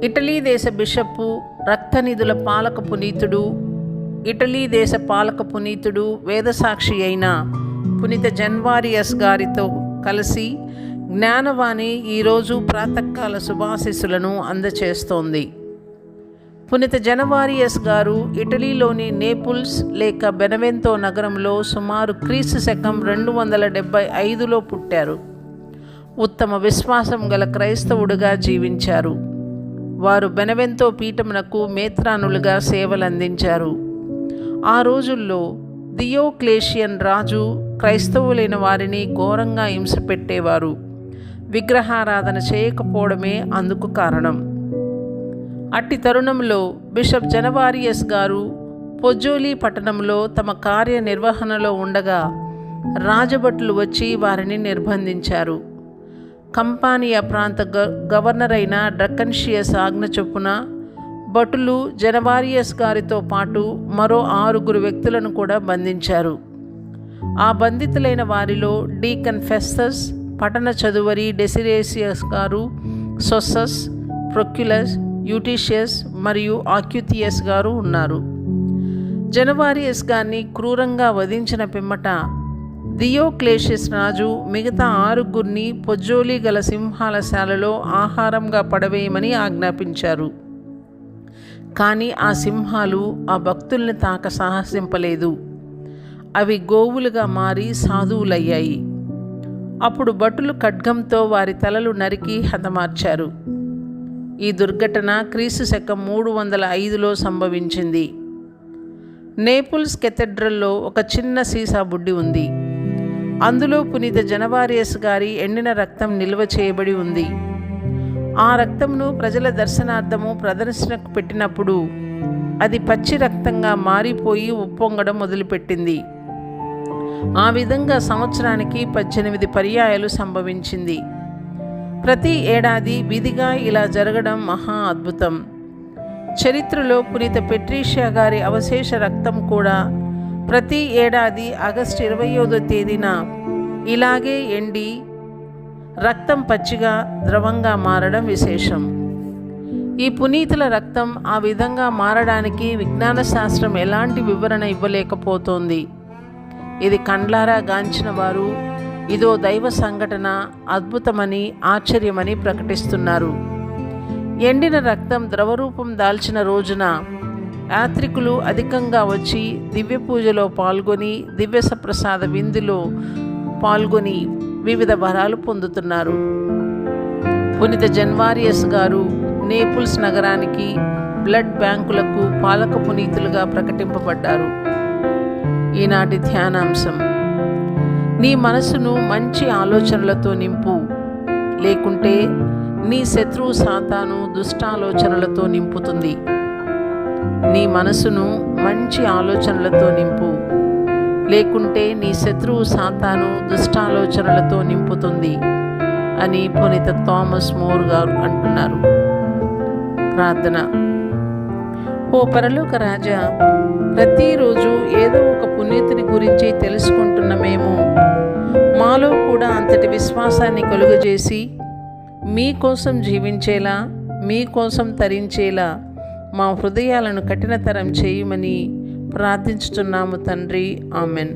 Italy దేశ bishop, రక్తనిధుల పాలక పునీతుడు, Italy దేశ పాలక పునీతుడు, వేదసాక్షి అయిన పునీత జన్వారియస్ గారితో కలిసి జ్ఞానవాణి ఈరోజు ప్రాతకాల శుభాశీస్సులను అందచేస్తోంది. పునీత జనవారియస్ గారు ఇటలీలోని నేపుల్స్ లేక బెనవెంతో నగరంలో సుమారు క్రీస్తు శకం 275లో పుట్టారు. ఉత్తమ విశ్వాసం గల క్రైస్తవుడుగా జీవించారు. వారు బెనవెంతో పీఠమునకు మేత్రానులుగా సేవలందించారు. ఆ రోజుల్లో దియోక్లేషియన్ రాజు క్రైస్తవులైన వారిని ఘోరంగా హింసపెట్టేవారు. విగ్రహారాధన చేయకపోవడమే అందుకు కారణం. అట్టి తరుణంలో బిషప్ జనవారియస్ గారు పొజ్జోలి పట్టణంలో తమ కార్యనిర్వహణలో ఉండగా రాజభటులు వచ్చి వారిని నిర్బంధించారు. కంపానియా ప్రాంత గవర్నర్ అయిన డ్రకన్షియస్ ఆజ్ఞ చొప్పున భటులు జనవారియస్ గారితో పాటు మరో 6 వ్యక్తులను కూడా బంధించారు. ఆ బంధితులైన వారిలో డీకన్ ఫెస్తస్, పట్టణ చదువరి డెసిరేసియస్ గారు, సొస్సస్, ప్రొక్యులస్, యూటీషియస్ మరియు ఆక్యుతియస్ గారు ఉన్నారు. జనవారియస్ గారిని క్రూరంగా వధించిన పిమ్మట దియోక్లేషియస్ రాజు మిగతా 6 పొజ్జోలి గల సింహాల శాలలో ఆహారంగా పడవేయమని ఆజ్ఞాపించారు. కానీ ఆ సింహాలు ఆ భక్తుల్ని తాక సాహసింపలేదు. అవి గోవులుగా మారి సాధువులయ్యాయి. అప్పుడు భటులు ఖడ్గంతో వారి తలలు నరికి హతమార్చారు. ఈ దుర్ఘటన క్రీస్తు శకం 305లో సంభవించింది. నేపుల్స్ కెథెడ్రల్లో ఒక చిన్న సీసా బుడ్డి ఉంది. అందులో పునీత జనవారియస్ గారి ఎండిన రక్తం నిల్వ చేయబడి ఉంది. ఆ రక్తంను ప్రజల దర్శనార్థము ప్రదర్శనకు పెట్టినప్పుడు అది పచ్చి రక్తంగా మారిపోయి ఉప్పొంగడం మొదలుపెట్టింది. ఆ విధంగా సంవత్సరానికి 18 పర్యాయాలు సంభవించింది. ప్రతి ఏడాది విధిగా ఇలా జరగడం మహా అద్భుతం. చరిత్రలో పునీత పెట్రీషియా గారి అవశేష రక్తం కూడా ప్రతి ఏడాది ఆగస్టు 25వ తేదీన ఇలాగే ఎండి రక్తం పచ్చిగా ద్రవంగా మారడం విశేషం. ఈ పునీతుల రక్తం ఆ విధంగా మారడానికి విజ్ఞాన శాస్త్రం ఎలాంటి వివరణ ఇవ్వలేకపోతోంది. ఇది కండ్లారా గాంచిన వారు ఇదో దైవ సంఘటన, అద్భుతమని, ఆశ్చర్యమని ప్రకటిస్తున్నారు. ఎండిన రక్తం ద్రవరూపం దాల్చిన రోజున యాత్రికులు అధికంగా వచ్చి దివ్య పూజలో పాల్గొని దివ్యసప్రసాద విందులో పాల్గొని వివిధ వరాలు పొందుతున్నారు. పునీత జన్వారియస్ గారు నేపుల్స్ నగరానికి బ్లడ్ బ్యాంకులకు పాలక పునీతులుగా ప్రకటింపబడ్డారు. ఈనాటి ధ్యానాంశం: నీ మనసును మంచి ఆలోచనలతో నింపు, లేకుంటే నీ శత్రువు సాతాను దుష్టాలోచనలతో నింపుతుంది. నీ మనసును మంచి ఆలోచనలతో నింపు, లేకుంటే నీ శత్రువు సాతాను దుష్టాలోచనలతో నింపుతుంది అని పునీత థామస్ మోర్ గారు అంటున్నారు. ప్రార్థన. ఓ పరలోక రాజా, ప్రతిరోజు ఏదో ఒక పునీతుని గురించి తెలుసుకుంటున్న మేము మాలో కూడా అంతటి విశ్వాసాన్ని కలుగజేసి మీకోసం జీవించేలా, మీకోసం తరించేలా మా హృదయాలను కఠినతరం చేయమని ప్రార్థించుతున్నాము తండ్రి. ఆమెన్.